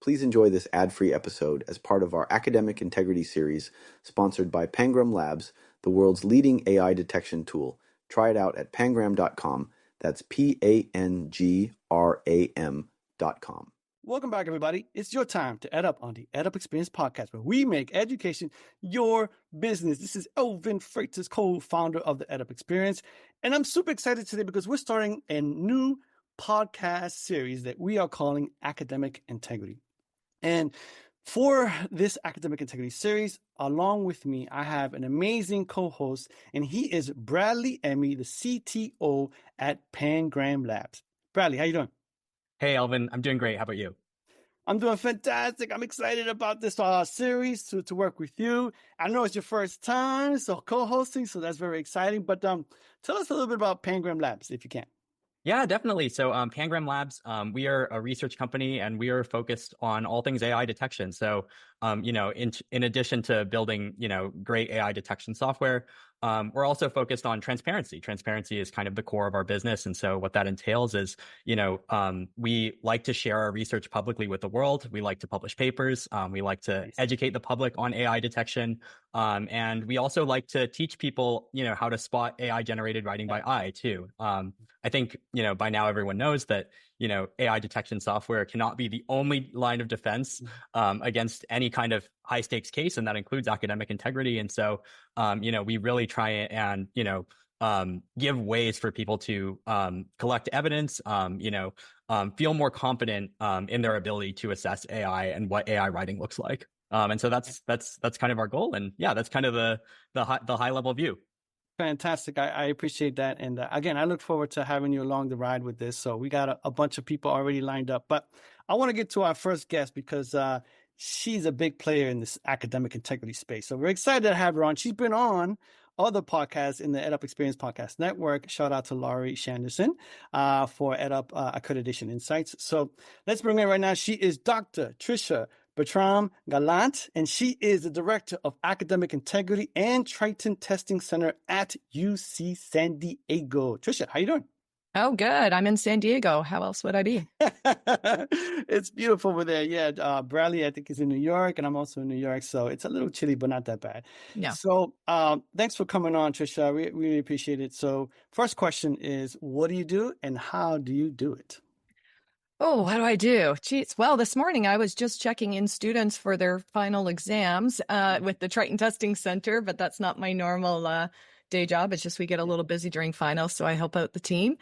please enjoy this ad-free episode as part of our Academic Integrity series sponsored by Pangram Labs, the world's leading AI detection tool. Try it out at pangram.com. That's PANGRAM.com. Welcome back, everybody. It's your time to Ed Up on the Ed Up Experience podcast, where we make education your business. This is Elvin Freitas, co-founder of the Ed Up Experience. And I'm super excited today because we're starting a new podcast series that we are calling Academic Integrity. And for this Academic Integrity series, along with me, I have an amazing co-host, and he is Bradley Emmy, the CTO at Pangram Labs. Bradley, how you doing? Hey, Elvin. I'm doing great. How about you? I'm doing fantastic. I'm excited about this series to work with you. I know it's your first time, so co-hosting, so that's very exciting. But tell us a little bit about Pangram Labs, if you can. Yeah, definitely. So Pangram Labs, we are a research company and we are focused on all things AI detection. So, in addition to building, great AI detection software, we're also focused on transparency. Transparency is kind of the core of our business. And so what that entails is, we like to share our research publicly with the world. We like to publish papers. We like to educate the public on AI detection. And we also like to teach people, how to spot AI generated writing by eye too. I think, by now everyone knows that, AI detection software cannot be the only line of defense against any kind of high stakes case. And that includes academic integrity. And so, we really try and, give ways for people to collect evidence, feel more confident in their ability to assess AI and what AI writing looks like. And so that's kind of our goal. And yeah, that's kind of the high level view. Fantastic. I appreciate that. And again, I look forward to having you along the ride with this. So we got a bunch of people already lined up. But I want to get to our first guest because she's a big player in this academic integrity space. So we're excited to have her on. She's been on other podcasts in the EdUp Experience Podcast Network. Shout out to Laurie Shanderson for EdUp Accreditation Insights. So let's bring her in right now. She is Dr. Tricia Bertram Gallant, and she is the Director of Academic Integrity and Triton Testing Center at UC San Diego. Tricia, how you doing? Oh, good. I'm in San Diego. How else would I be? It's beautiful over there. Yeah. Bradley, I think, is in New York, and I'm also in New York. So it's a little chilly, but not that bad. Yeah. So thanks for coming on, Tricia. We really appreciate it. So first question is, what do you do and how do you do it? Oh, what do I do? Geez. Well, this morning I was just checking in students for their final exams with the Triton Testing Center, but that's not my normal day job. It's just we get a little busy during finals, so I help out the team.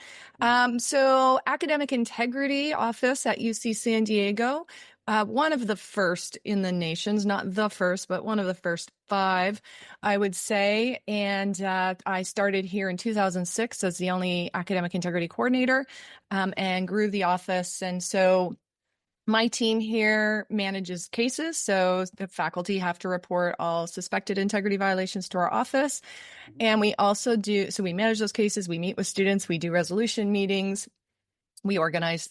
So Academic Integrity Office at UC San Diego, one of the first in the nations, not the first, but one of the first 5, I would say. And I started here in 2006 as the only academic integrity coordinator and grew the office. And so my team here manages cases. So the faculty have to report all suspected integrity violations to our office. And we also so we manage those cases. We meet with students. We do resolution meetings. We organize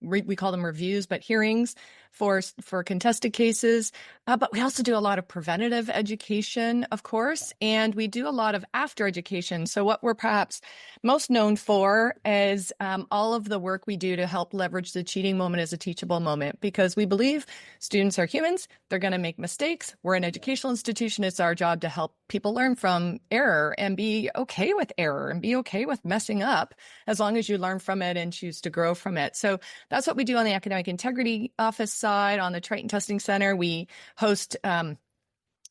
we call them reviews, but hearings for contested cases. But we also do a lot of preventative education, of course, and we do a lot of after education. So what we're perhaps most known for is all of the work we do to help leverage the cheating moment as a teachable moment, because we believe students are humans. They're going to make mistakes. We're an educational institution. It's our job to help people learn from error and be okay with error and be okay with messing up, as long as you learn from it and choose to grow from it. So that's what we do on the Academic Integrity Office side. On the Triton Testing Center, we host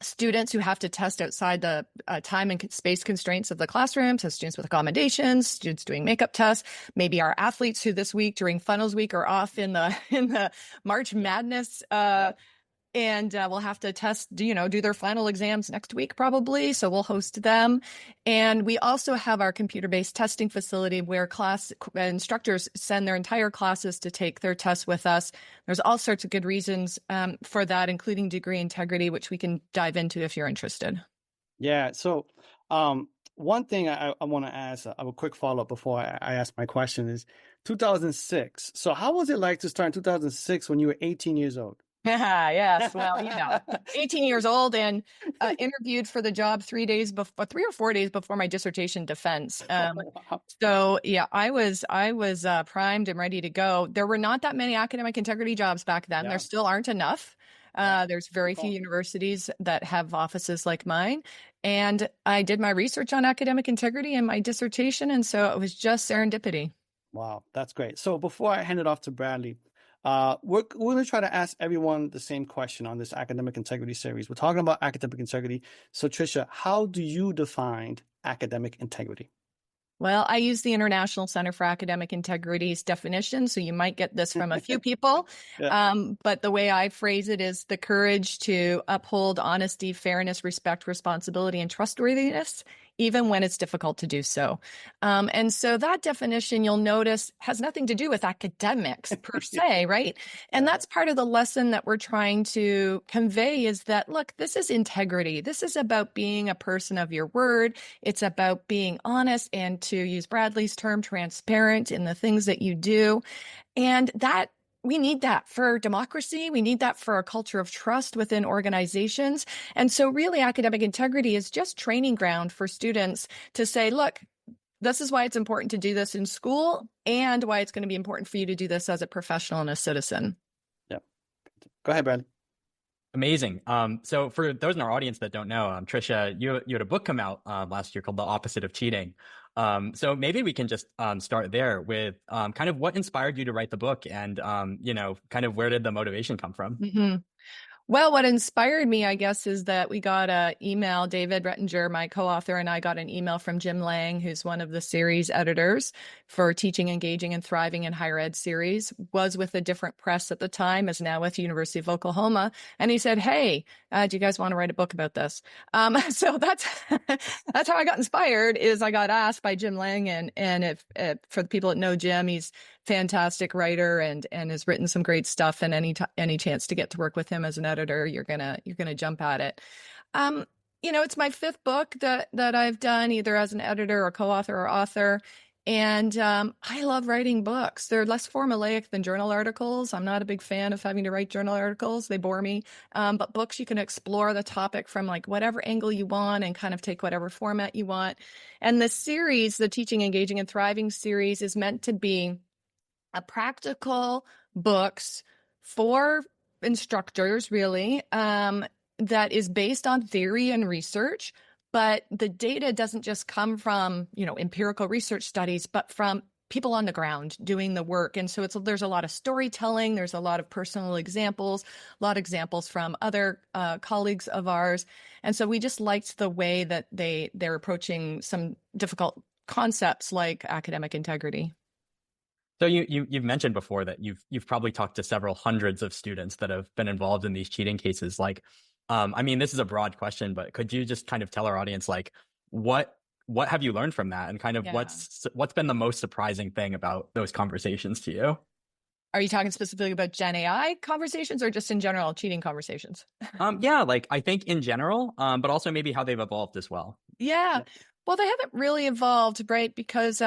students who have to test outside the time and space constraints of the classroom. So students with accommodations, students doing makeup tests, maybe our athletes who this week during finals week are off in the March Madness and we'll have to test, do their final exams next week probably. So we'll host them. And we also have our computer-based testing facility where class instructors send their entire classes to take their tests with us. There's all sorts of good reasons for that, including degree integrity, which we can dive into if you're interested. Yeah. So one thing I want to ask, a quick follow-up before I ask my question is 2006. So how was it like to start in 2006 when you were 18 years old? Yes. Well, 18 years old and interviewed for the job 3 or 4 days before my dissertation defense. Wow. So yeah, I was primed and ready to go. There were not that many academic integrity jobs back then. Yeah. There still aren't enough. Yeah. There's very Good few call. universities that have offices like mine. And I did my research on academic integrity in my dissertation. And so it was just serendipity. Wow, that's great. So before I hand it off to Bradley, we're going to try to ask everyone the same question on this academic integrity series. We're talking about academic integrity. So Tricia, how do you define academic integrity? Well, I use the International Center for Academic Integrity's definition, so you might get this from a few people. Yeah. But the way I phrase it is the courage to uphold honesty, fairness, respect, responsibility, and trustworthiness, even when it's difficult to do so. And so that definition, you'll notice, has nothing to do with academics per se, right? And that's part of the lesson that we're trying to convey is that, look, this is integrity. This is about being a person of your word. It's about being honest and, to use Bradley's term, transparent in the things that you do. And that we need that for democracy. We need that for a culture of trust within organizations. And so really academic integrity is just training ground for students to say, look, this is why it's important to do this in school and why it's going to be important for you to do this as a professional and a citizen. Yeah. Go ahead, Bradley. Amazing. So for those in our audience that don't know, Tricia, you had a book come out last year called The Opposite of Cheating. So maybe we can just start there with kind of what inspired you to write the book and, kind of where did the motivation come from? Mm-hmm. Well, what inspired me, I guess, is that we got an email. David Rettinger, my co-author, and I got an email from Jim Lang, who's one of the series editors for Teaching, Engaging, and Thriving in Higher Ed series, was with a different press at the time, is now with University of Oklahoma. And he said, hey, do you guys want to write a book about this? So that's how I got inspired, is I got asked by Jim Lang. And if for the people that know Jim, he's fantastic writer and has written some great stuff, and any chance to get to work with him as an editor, you're gonna jump at it. It's my 5th book that I've done either as an editor or co-author or author. And I love writing books. They're less formulaic than journal articles. I'm not a big fan of having to write journal articles. They bore me. But books, you can explore the topic from like whatever angle you want and kind of take whatever format you want. And the series, the Teaching, Engaging, and Thriving series, is meant to be a practical books for instructors, really, that is based on theory and research. But the data doesn't just come from, empirical research studies, but from people on the ground doing the work. And so there's a lot of storytelling. There's a lot of personal examples, a lot of examples from other colleagues of ours. And so we just liked the way that they're approaching some difficult concepts like academic integrity. So you've mentioned before that you've probably talked to several hundreds of students that have been involved in these cheating cases. Like, this is a broad question, but could you just kind of tell our audience, like, what have you learned from that, and kind of what's been the most surprising thing about those conversations to you? Are you talking specifically about Gen AI conversations or just in general cheating conversations? Like I think in general, but also maybe how they've evolved as well. Yeah. Well, they haven't really evolved, right? Because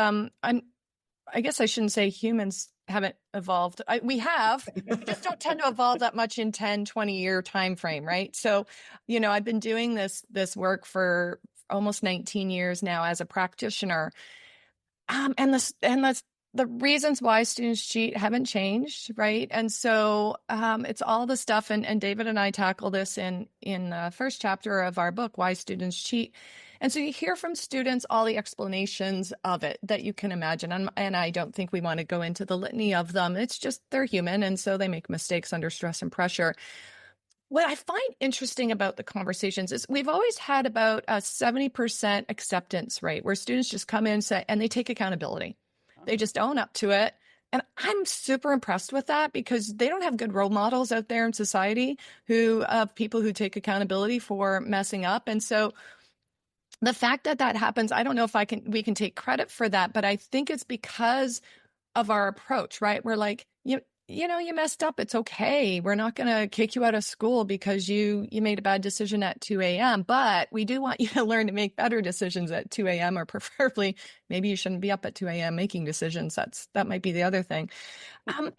I guess I shouldn't say humans haven't evolved. We have, we just don't tend to evolve that much in 10, 20-year time frame, right? So, I've been doing this work for almost 19 years now as a practitioner. And the reasons why students cheat haven't changed, right? And so it's all the stuff, and David and I tackle this in the first chapter of our book, Why Students Cheat. And so you hear from students all the explanations of it that you can imagine. And I don't think we want to go into the litany of them. It's just they're human. And so they make mistakes under stress and pressure. What I find interesting about the conversations is we've always had about a 70% acceptance rate where students just come in and say, and they take accountability. They just own up to it. And I'm super impressed with that because they don't have good role models out there in society of people who take accountability for messing up. And so the fact that happens, I don't know if we can take credit for that, but I think it's because of our approach, right? We're like, you messed up. It's okay. We're not going to kick you out of school because you made a bad decision at 2 a.m. But we do want you to learn to make better decisions at 2 a.m. or preferably maybe you shouldn't be up at 2 a.m. making decisions. That might be the other thing.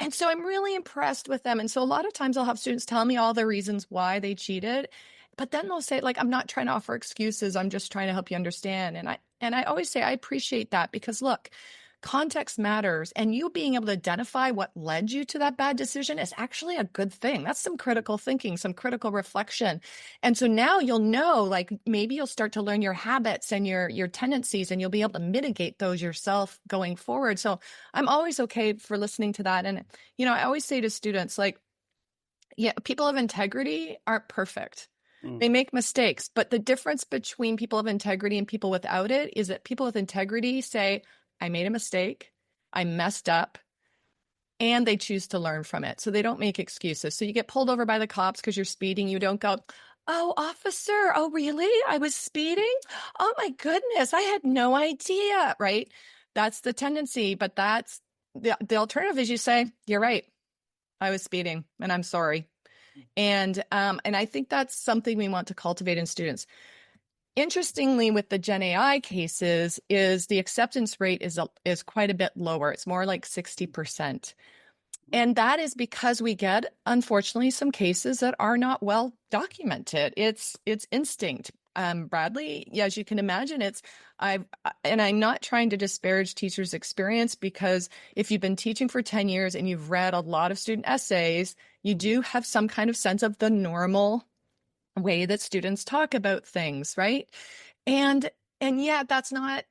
And so I'm really impressed with them. And so a lot of times I'll have students tell me all the reasons why they cheated, but then they'll say, like, I'm not trying to offer excuses. I'm just trying to help you understand. And I always say I appreciate that because look, context matters, and you being able to identify what led you to that bad decision is actually a good thing. That's some critical thinking, some critical reflection. And so now you'll know, like, maybe you'll start to learn your habits and your tendencies, and you'll be able to mitigate those yourself going forward. So I'm always okay for listening to that. And, I always say to students, like, yeah, people of integrity aren't perfect. They make mistakes, but the difference between people of integrity and people without it is that people with integrity say, I made a mistake, I messed up, and they choose to learn from it. So they don't make excuses. So you get pulled over by the cops because you're speeding. You don't go, oh, officer, oh, really? I was speeding? Oh, my goodness, I had no idea, right? That's the tendency, but that's the alternative is you say, you're right, I was speeding, and I'm sorry. And I think that's something we want to cultivate in students. Interestingly, with the Gen AI cases, is the acceptance rate is quite a bit lower. It's more like 60%. And that is because we get, unfortunately, some cases that are not well documented. It's instinct. Bradley, yeah, as you can imagine, I'm not trying to disparage teachers' experience, because if you've been teaching for 10 years and you've read a lot of student essays, you do have some kind of sense of the normal way that students talk about things, right? And yeah, that's not,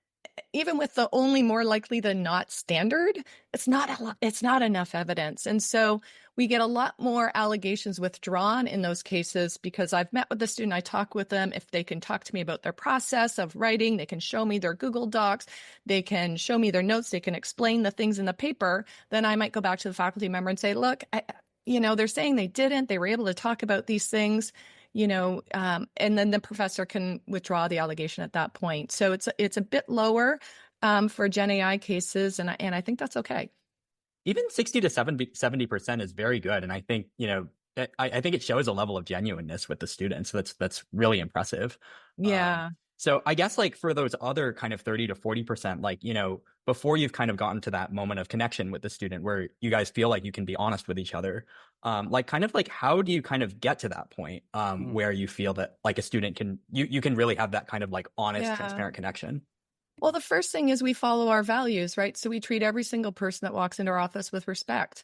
even with the only more likely than not standard, it's not enough evidence. And so we get a lot more allegations withdrawn in those cases, because I've met with the student, I talk with them. If they can talk to me about their process of writing, they can show me their Google Docs, they can show me their notes, they can explain the things in the paper, then I might go back to the faculty member and say, look, they're saying they were able to talk about these things, and then the professor can withdraw the allegation at that point. So it's a bit lower for Gen AI cases, and I think that's okay. Even 60 to 70% is very good, and I think I think it shows a level of genuineness with the students. That's really impressive. Yeah. So I guess, like, for those other kind of 30 to 40%, like, before you've kind of gotten to that moment of connection with the student where you guys feel like you can be honest with each other, how do you kind of get to that point where you feel that, like, a student can, you can really have that kind of, like, honest, transparent connection? Well, the first thing is we follow our values, right? So we treat every single person that walks into our office with respect.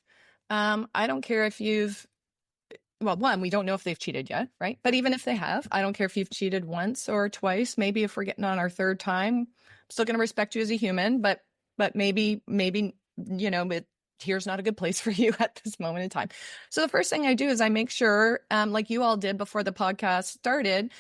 I don't care if we don't know if they've cheated yet, right? But even if they have, I don't care if you've cheated once or twice. Maybe if we're getting on our third time, I'm still going to respect you as a human, but maybe, here's not a good place for you at this moment in time. So the first thing I do is I make sure, like you all did before the podcast started,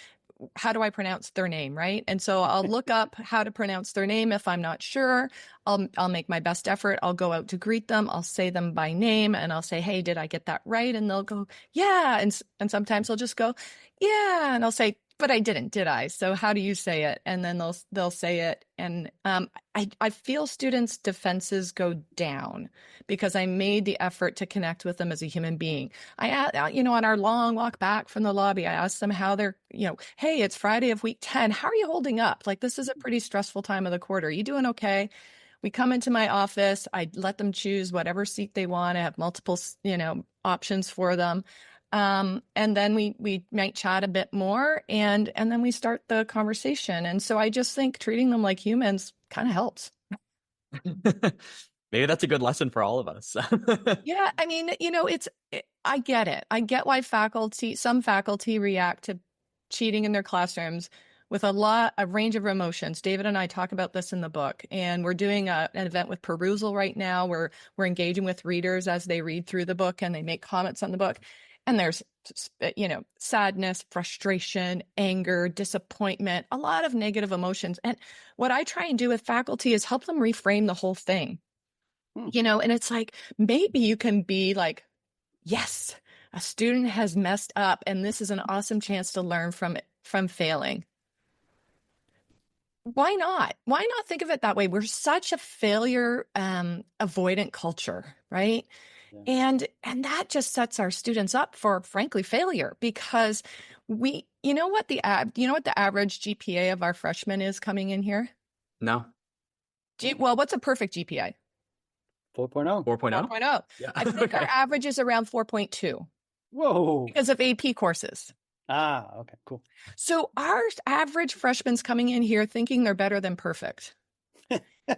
how do I pronounce their name, right? And so I'll look up how to pronounce their name. If I'm not sure, I'll make my best effort. I'll go out to greet them. I'll say them by name, and I'll say, hey, did I get that right? And they'll go, yeah. And sometimes they'll just go, yeah. And I'll say, but I didn't, did I? So how do you say it? And then they'll say it. And I feel students' defenses go down because I made the effort to connect with them as a human being. On our long walk back from the lobby, I asked them how they're, hey, it's Friday of week 10. How are you holding up? Like, this is a pretty stressful time of the quarter. Are you doing okay? We come into my office. I let them choose whatever seat they want. I have multiple, options for them. And then we might chat a bit more, and then we start the conversation. And so I just think treating them like humans kind of helps. Maybe that's a good lesson for all of us. Yeah, I mean, I get it. I get why some faculty react to cheating in their classrooms with a range of emotions. David and I talk about this in the book, and we're doing an event with Perusal right now where we're engaging with readers as they read through the book and they make comments on the book. And there's, sadness, frustration, anger, disappointment, a lot of negative emotions. And what I try and do with faculty is help them reframe the whole thing. And it's like, maybe you can be like, yes, a student has messed up, and this is an awesome chance to learn from failing. Why not? Why not think of it that way? We're such a failure avoidant culture, right? And that just sets our students up for, frankly, failure, because you know what the average GPA of our freshmen is coming in here? No. Well, what's a perfect GPA? 4.0. 4.0? 4.0. Yeah. I think our average is around 4.2 Whoa. because of AP courses. Okay, cool. So our average freshmen's coming in here thinking they're better than perfect.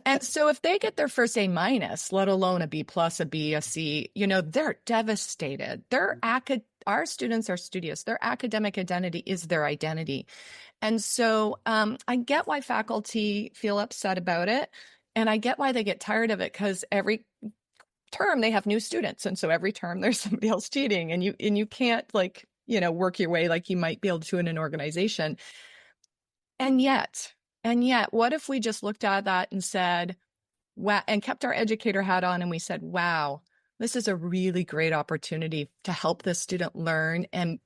And so if they get their first A minus, let alone a B plus, a B, a C, they're devastated. Our students are studious. Their academic identity is their identity. And so I get why faculty feel upset about it. And I get why they get tired of it, because every term they have new students. And so every term there's somebody else cheating, and you can't work your way like you might be able to in an organization. And yet, what if we just looked at that and said, wow, and kept our educator hat on, and we said, wow, this is a really great opportunity to help this student learn and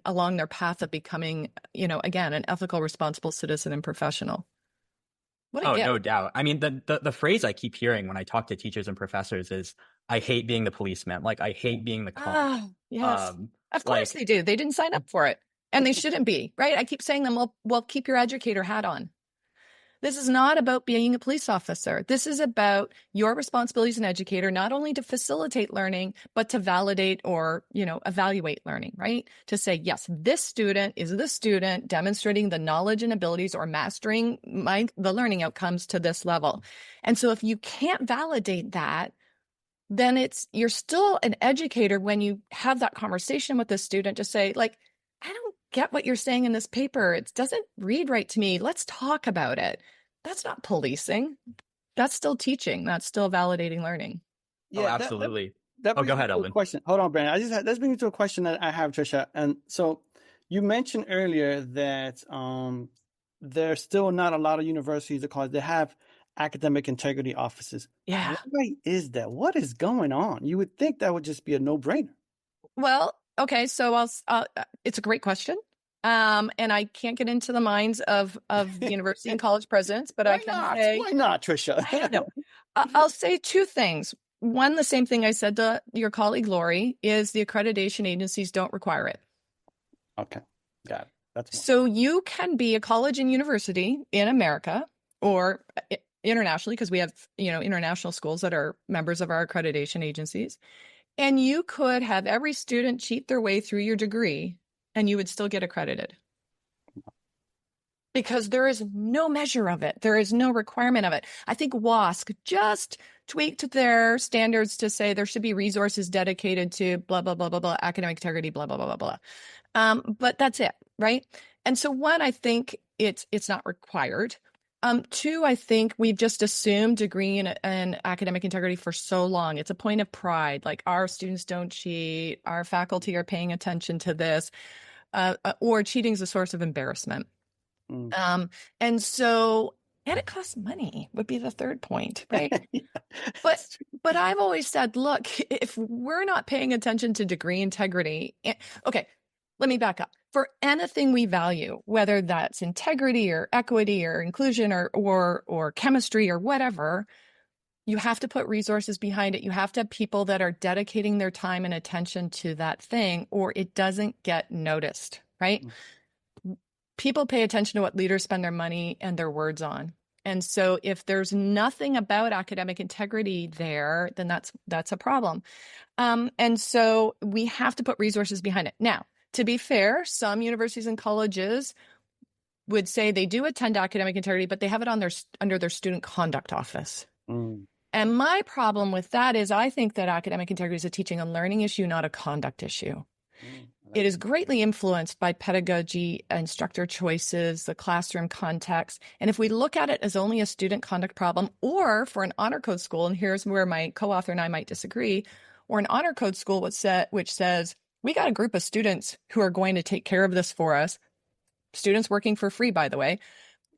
along their path of becoming, again, an ethical, responsible citizen and professional. No doubt. I mean, the phrase I keep hearing when I talk to teachers and professors is, I hate being the policeman. Like, I hate being the cop. Yes. Of course they do. They didn't sign up for it. And they shouldn't be, right? I keep saying them, well, keep your educator hat on. This is not about being a police officer. This is about your responsibility as an educator, not only to facilitate learning, but to validate or, evaluate learning, right? To say, yes, this student is the student demonstrating the knowledge and abilities or mastering the learning outcomes to this level. And so if you can't validate that, then you're still an educator when you have that conversation with the student to say, like, I don't get what you're saying in this paper. It doesn't read right to me. Let's talk about it. That's not policing. That's still teaching. That's still validating learning. Yeah, absolutely. That go ahead, Elvin. Question. Hold on, Brandon. Let's bring you to a question that I have, Tricia. And so you mentioned earlier that there's still not a lot of universities or colleges that have academic integrity offices. Yeah. Why is that? What is going on? You would think that would just be a no-brainer. Well, okay, so it's a great question. And I can't get into the minds of university and college presidents, but I can say, why not, Tricia? I don't know. I'll say two things. One, the same thing I said to your colleague Lori, is the accreditation agencies don't require it. Okay, got it. That's so you can be a college and university in America or internationally, because we have international schools that are members of our accreditation agencies. And you could have every student cheat their way through your degree, and you would still get accredited. Because there is no measure of it. There is no requirement of it. I think WASC just tweaked their standards to say there should be resources dedicated to blah, blah, blah, blah, blah, academic integrity, blah, blah, blah, blah, blah. But that's it, right? And so one, I think it's not required. Two, I think we've just assumed degree and academic integrity for so long. It's a point of pride. Like, our students don't cheat, our faculty are paying attention to this, or cheating is a source of embarrassment. And it costs money would be the third point, right? But I've always said, look, if we're not paying attention to degree integrity, okay, let me back up. For anything we value, whether that's integrity or equity or inclusion or chemistry or whatever, you have to put resources behind it. You have to have people that are dedicating their time and attention to that thing, or it doesn't get noticed, right? People pay attention to what leaders spend their money and their words on. And so if there's nothing about academic integrity there, then that's a problem. And so we have to put resources behind it. Now, to be fair, some universities and colleges would say they do attend academic integrity, but they have it under their student conduct office. And my problem with that is I think that academic integrity is a teaching and learning issue, not a conduct issue. It is greatly influenced by pedagogy, instructor choices, the classroom context. And if we look at it as only a student conduct problem, or for an honor code school, and here's where my co-author and I might disagree, or an honor code school which says, we got a group of students who are going to take care of this for us. Students working for free, by the way.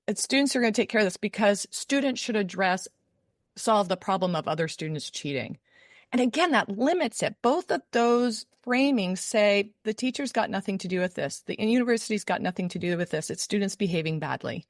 It's students who are going to take care of this because students should solve the problem of other students cheating. And again, that limits it. Both of those framings say the teacher's got nothing to do with this. The university's got nothing to do with this. It's students behaving badly.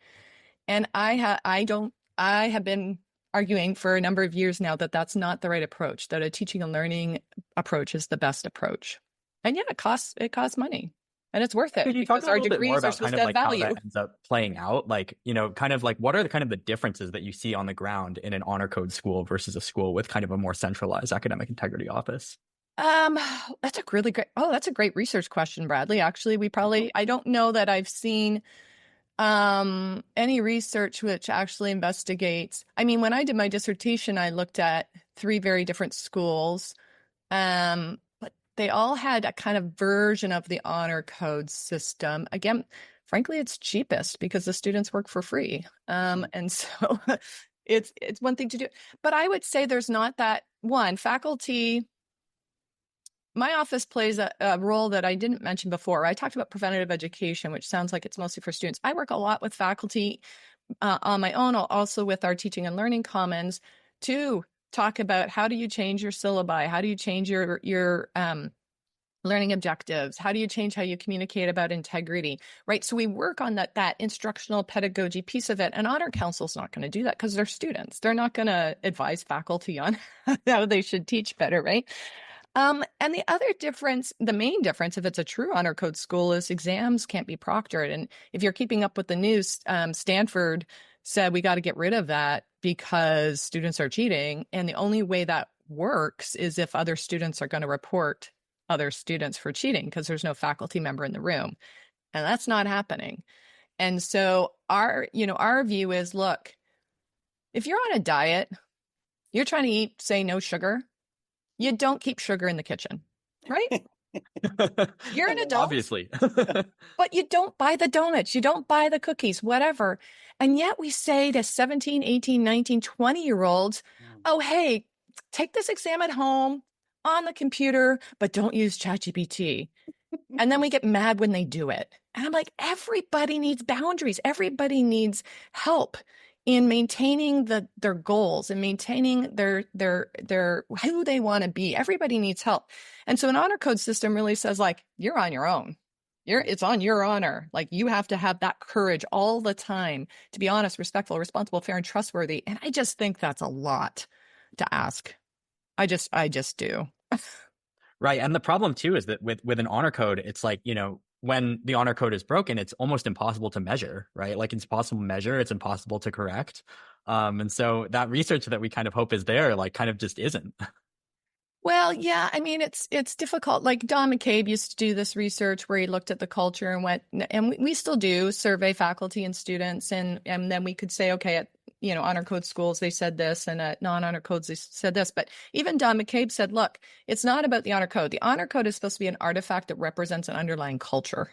And I have been arguing for a number of years now that that's not the right approach, that a teaching and learning approach is the best approach. And yeah, it costs money. And it's worth it Could you talk because a our little bit more degrees are about supposed kind to of have like how value. that ends up playing out? Like, kind of like what are the kind of the differences that you see on the ground in an honor code school versus a school with kind of a more centralized academic integrity office? That's a great research question, Bradley. Actually, I don't know that I've seen any research which actually investigates. I mean, when I did my dissertation, I looked at 3 very different schools. But they all had a kind of version of the honor code system. Again, frankly, it's cheapest because the students work for free. And so it's one thing to do. But I would say there's not that one faculty. My office plays a role that I didn't mention before. I talked about preventative education, which sounds like it's mostly for students. I work a lot with faculty on my own, also with our teaching and learning commons to talk about how do you change your syllabi? How do you change your learning objectives? How do you change how you communicate about integrity, right? So we work on that instructional pedagogy piece of it. And Honor Council's not going to do that because they're students. They're not going to advise faculty on how they should teach better, right? And the other difference, the main difference, if it's a true honor code school, is exams can't be proctored. And if you're keeping up with the news, Stanford said we got to get rid of that because students are cheating. And the only way that works is if other students are going to report other students for cheating because there's no faculty member in the room. And that's not happening. And so our view is, look, if you're on a diet, you're trying to eat, say, no sugar, you don't keep sugar in the kitchen, right? You're an adult. Obviously. But you don't buy the donuts. You don't buy the cookies, whatever. And yet we say to 17, 18, 19, 20-year-olds, oh, hey, take this exam at home on the computer, but don't use ChatGPT. And then we get mad when they do it. And I'm like, everybody needs boundaries. Everybody needs help in maintaining their goals and maintaining their who they want to be. Everybody needs help. And so an honor code system really says, like, you're on your own. It's on your honor. Like, you have to have that courage all the time to be honest, respectful, responsible, fair, and trustworthy. And I just think that's a lot to ask. I just do. Right. And the problem too is that with an honor code, it's like, when the honor code is broken, it's almost impossible to measure, right? Like, it's impossible to measure, it's impossible to correct. And so that research that we kind of hope is there, like, kind of just isn't. Well, yeah, I mean, it's difficult. Like, Don McCabe used to do this research where he looked at the culture and went, and we still do survey faculty and students. And then we could say, okay, at honor code schools, they said this, and at non-honor codes, they said this. But even Don McCabe said, look, it's not about the honor code. The honor code is supposed to be an artifact that represents an underlying culture.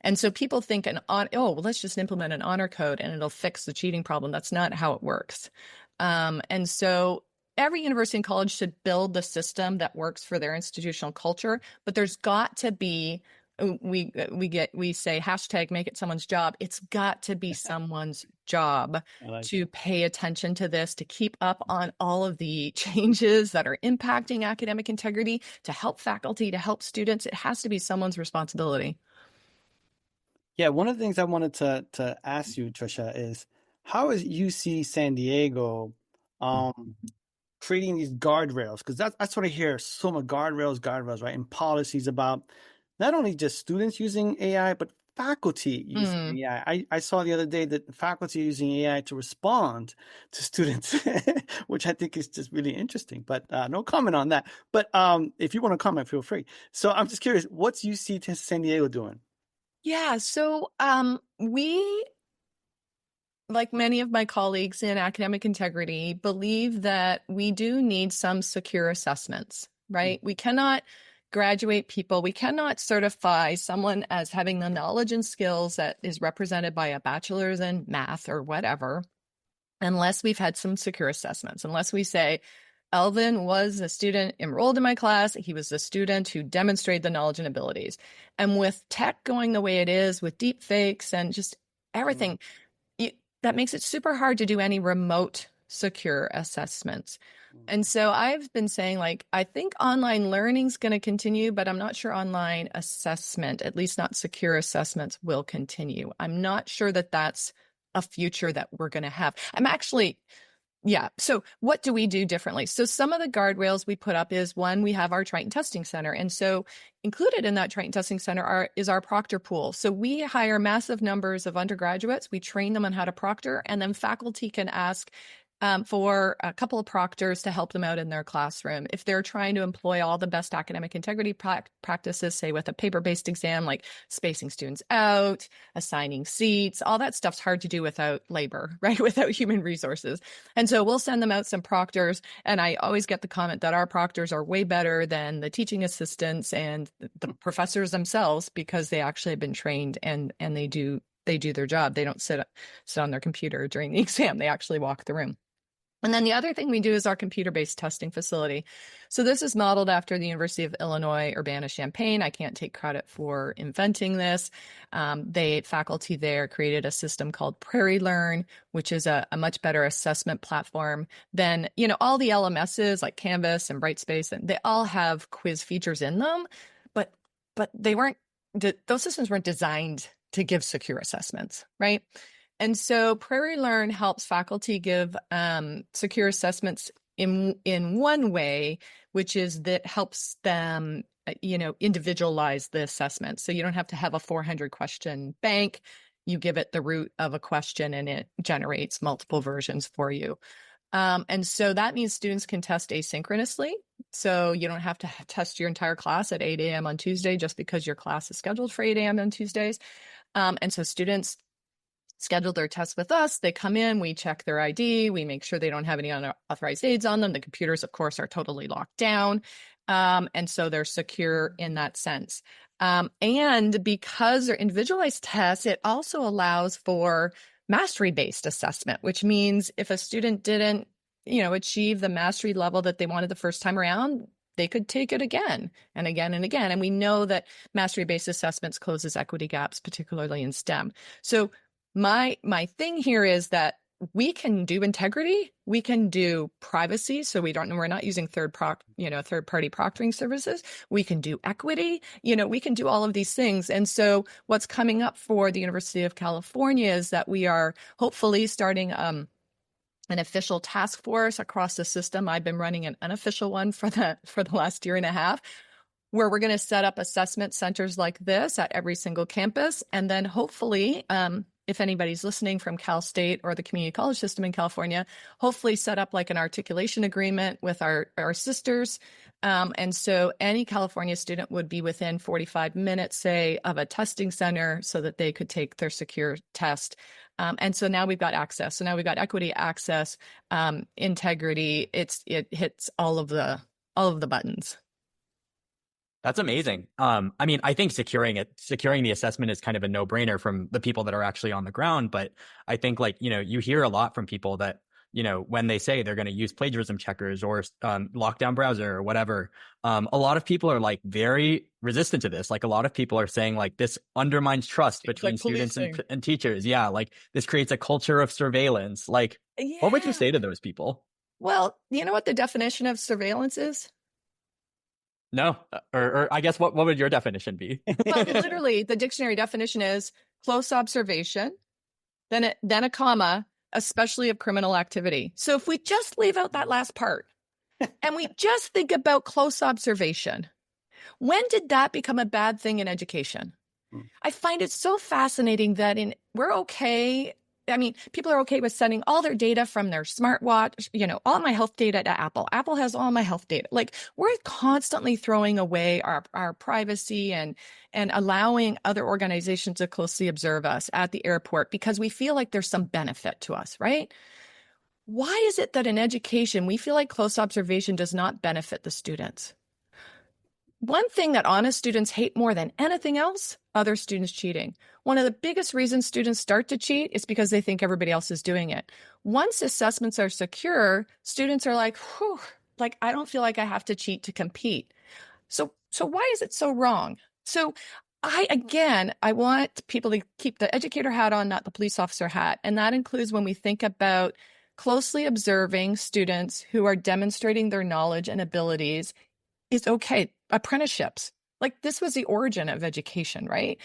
And so people think let's just implement an honor code and it'll fix the cheating problem. That's not how it works. And so every university and college should build the system that works for their institutional culture, but there's got to be, we say hashtag make it someone's job. It's got to be someone's job to pay attention to this, to keep up on all of the changes that are impacting academic integrity, to help faculty, to help students. It has to be someone's responsibility. Yeah, one of the things I wanted to ask you, Tricia, is how is UC San Diego creating these guardrails? Because that's what I hear so much, guardrails, right? And policies about not only just students using AI, but faculty using AI. I saw the other day that faculty are using AI to respond to students, which I think is just really interesting. But no comment on that. But if you want to comment, feel free. So I'm just curious, what's UC San Diego doing? Yeah, so we, like many of my colleagues in academic integrity, believe that we do need some secure assessments, right? We cannot graduate people. We cannot certify someone as having the knowledge and skills that is represented by a bachelor's in math or whatever, unless we've had some secure assessments, unless we say, Elvin was a student enrolled in my class. He was a student who demonstrated the knowledge and abilities. And with tech going the way it is, with deep fakes and just everything, that makes it super hard to do any remote secure assessments. And so I've been saying, like, I think online learning is going to continue, but I'm not sure online assessment, at least not secure assessments, will continue. I'm not sure that that's a future that we're going to have. I'm actually Yeah. So what do we do differently? So some of the guardrails we put up is, one, we have our Triton Testing Center. And so included in that Triton Testing Center is our proctor pool. So we hire massive numbers of undergraduates. We train them on how to proctor, and then faculty can ask for a couple of proctors to help them out in their classroom. If they're trying to employ all the best academic integrity practices, say with a paper-based exam, like spacing students out, assigning seats, all that stuff's hard to do without labor, right? Without human resources. And so we'll send them out some proctors. And I always get the comment that our proctors are way better than the teaching assistants and the professors themselves, because they actually have been trained and they do their job. They don't sit on their computer during the exam. They actually walk the room. And then the other thing we do is our computer-based testing facility. So this is modeled after the University of Illinois Urbana-Champaign. I can't take credit for inventing this. Faculty there created a system called Prairie Learn, which is a much better assessment platform than, all the LMSs like Canvas and Brightspace, and they all have quiz features in them, but those systems weren't designed to give secure assessments, right? And so Prairie Learn helps faculty give secure assessments in one way, which is that helps them, individualize the assessment. So you don't have to have a 400 question bank. You give it the root of a question and it generates multiple versions for you. And so that means students can test asynchronously. So you don't have to test your entire class at 8 a.m. on Tuesday just because your class is scheduled for 8 a.m. on Tuesdays. And so students schedule their tests with us. They come in, we check their ID, we make sure they don't have any unauthorized aids on them. The computers, of course, are totally locked down. And so they're secure in that sense. And because they're individualized tests, it also allows for mastery-based assessment, which means if a student didn't, achieve the mastery level that they wanted the first time around, they could take it again and again and again. And we know that mastery-based assessments closes equity gaps, particularly in STEM. So my thing here is that we can do integrity, we can do privacy, so we're not using third-party proctoring services. We can do equity, we can do all of these things. And so what's coming up for the University of California is that we are hopefully starting an official task force across the system. I've been running an unofficial one for the last year and a half, where we're going to set up assessment centers like this at every single campus, and then hopefully, if anybody's listening from Cal State or the community college system in California, hopefully set up like an articulation agreement with our sisters. And so any California student would be within 45 minutes, say, of a testing center so that they could take their secure test. And so now we've got access. So now we've got equity, access, integrity. It hits all of the buttons. That's amazing. I think securing the assessment is kind of a no-brainer from the people that are actually on the ground. But I think you hear a lot from people that, when they say they're going to use plagiarism checkers or lockdown browser or whatever, a lot of people are very resistant to this. A lot of people are saying this undermines trust between students and teachers. Yeah. This creates a culture of surveillance. What would you say to those people? Well, you know what the definition of surveillance is? No, or I guess what would your definition be? Well, literally, the dictionary definition is close observation, then a comma, especially of criminal activity. So if we just leave out that last part and we just think about close observation, when did that become a bad thing in education? I find it so fascinating that we're okay. I mean, people are okay with sending all their data from their smartwatch, all my health data to Apple. Apple has all my health data. We're constantly throwing away our privacy and allowing other organizations to closely observe us at the airport because we feel like there's some benefit to us, right? Why is it that in education, we feel like close observation does not benefit the students? One thing that honest students hate more than anything else, other students cheating. One of the biggest reasons students start to cheat is because they think everybody else is doing it. Once assessments are secure, students are like, whew, I don't feel like I have to cheat to compete. So why is it so wrong? So I want people to keep the educator hat on, not the police officer hat. And that includes when we think about closely observing students who are demonstrating their knowledge and abilities is okay. Apprenticeships. Like, this was the origin of education, right?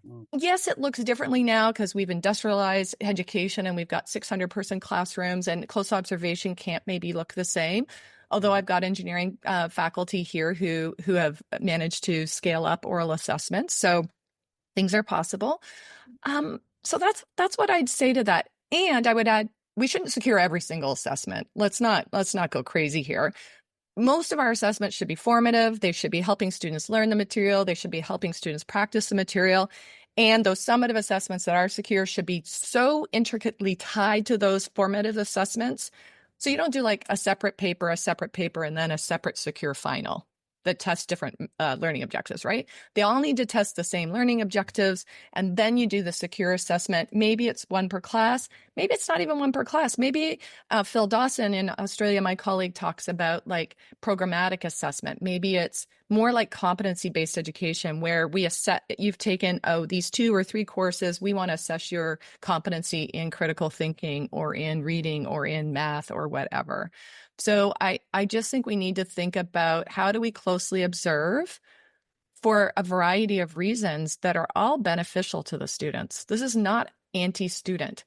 Mm. Yes, it looks differently now because we've industrialized education and we've got 600-person classrooms, and close observation can't maybe look the same. Although I've got engineering faculty here who have managed to scale up oral assessments, so things are possible. So that's what I'd say to that. And I would add, we shouldn't secure every single assessment. Let's not go crazy here. Most of our assessments should be formative. They should be helping students learn the material. They should be helping students practice the material. And those summative assessments that are secure should be so intricately tied to those formative assessments. So you don't do like a separate paper, and then a separate secure final that tests different learning objectives, right? They all need to test the same learning objectives, and then you do the secure assessment. Maybe it's one per class. Maybe it's not even one per class. Maybe Phil Dawson in Australia, my colleague, talks about like programmatic assessment. Maybe it's more like competency-based education, where we assess, you've taken, these 2 or 3 courses, we want to assess your competency in critical thinking or in reading or in math or whatever. So I just think we need to think about, how do we closely observe for a variety of reasons that are all beneficial to the students. This is not anti-student.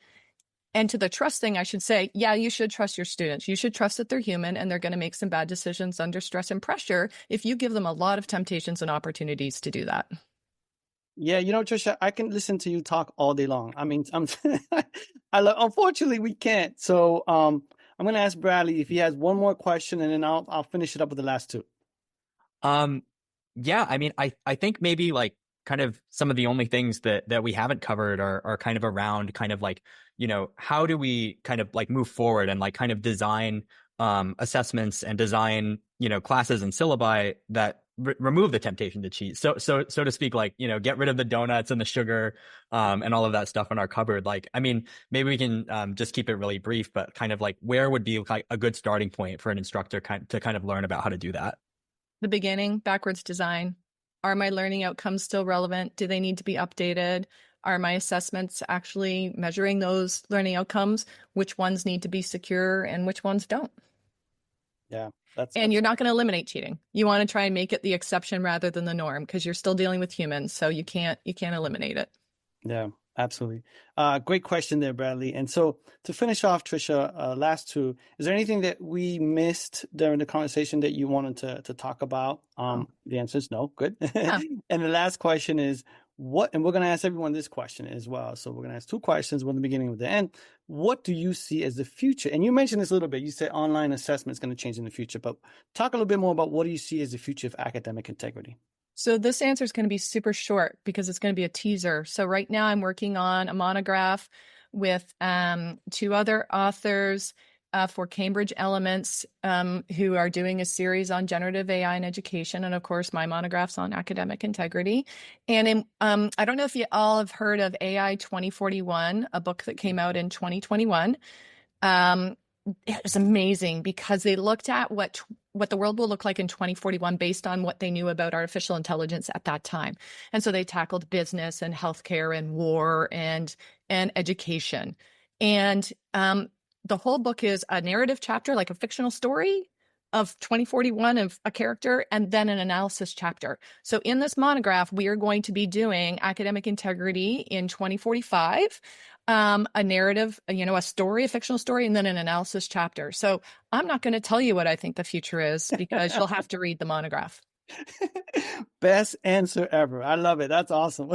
And to the trust thing, I should say, yeah, you should trust your students. You should trust that they're human and they're going to make some bad decisions under stress and pressure if you give them a lot of temptations and opportunities to do that. Yeah, Tricia, I can listen to you talk all day long. I mean, unfortunately, we can't. So I'm going to ask Bradley if he has one more question, and then I'll finish it up with the last 2. Yeah, I mean, I think maybe like kind of some of the only things that we haven't covered are kind of around kind of like, how do we kind of like move forward and like kind of design assessments and design, classes and syllabi that remove the temptation to cheat. So to speak, like, get rid of the donuts and the sugar and all of that stuff in our cupboard. Like, I mean, maybe we can just keep it really brief, but kind of like, where would be like a good starting point for an instructor to kind of learn about how to do that? The beginning, backwards design. Are my learning outcomes still relevant? Do they need to be updated? Are my assessments actually measuring those learning outcomes? Which ones need to be secure and which ones don't? Yeah. And you're not going to eliminate cheating. You want to try and make it the exception rather than the norm, because you're still dealing with humans. So you can't eliminate it. Yeah, absolutely. Great question there, Bradley. And so to finish off, Tricia, last 2, is there anything that we missed during the conversation that you wanted to talk about? The answer is no. Good. Yeah. And the last question is, and we're going to ask everyone this question as well. So we're going to ask 2 questions, one at the beginning and the end. What do you see as the future? And you mentioned this a little bit. You said online assessment is going to change in the future, but talk a little bit more about what do you see as the future of academic integrity? So this answer is going to be super short because it's going to be a teaser. So right now I'm working on a monograph with 2 other authors for Cambridge Elements, who are doing a series on generative AI in education. And of course, my monograph's on academic integrity. And I don't know if you all have heard of AI 2041, a book that came out in 2021. It was amazing because they looked at what the world will look like in 2041 based on what they knew about artificial intelligence at that time. And so they tackled business and healthcare and war and education. And the whole book is a narrative chapter, like a fictional story of 2041 of a character, and then an analysis chapter. So in this monograph, we are going to be doing academic integrity in 2045, a narrative, a story, a fictional story, and then an analysis chapter. So I'm not going to tell you what I think the future is because you'll have to read the monograph. Best answer ever. I love it. That's awesome.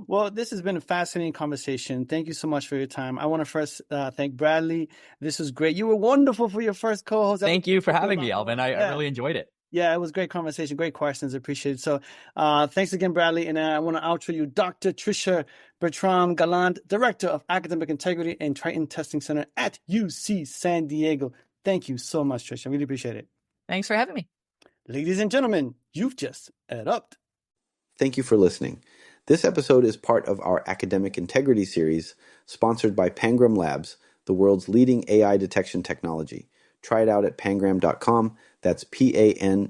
Well, this has been a fascinating conversation. Thank you so much for your time. I want to first thank Bradley. This was great. You were wonderful for your first co-host. Thank you for having me, Alvin. I really enjoyed it. Yeah, it was great conversation. Great questions. Appreciate it. So thanks again, Bradley. And I want to outro you, Dr. Tricia Bertram Gallant, Director of Academic Integrity and Triton Testing Center at UC San Diego. Thank you so much, Tricia. I really appreciate it. Thanks for having me. Ladies and gentlemen, you've just erupted. Thank you for listening. This episode is part of our Academic Integrity series, sponsored by Pangram Labs, the world's leading AI detection technology. Try it out at pangram.com. That's PANGRAM.com.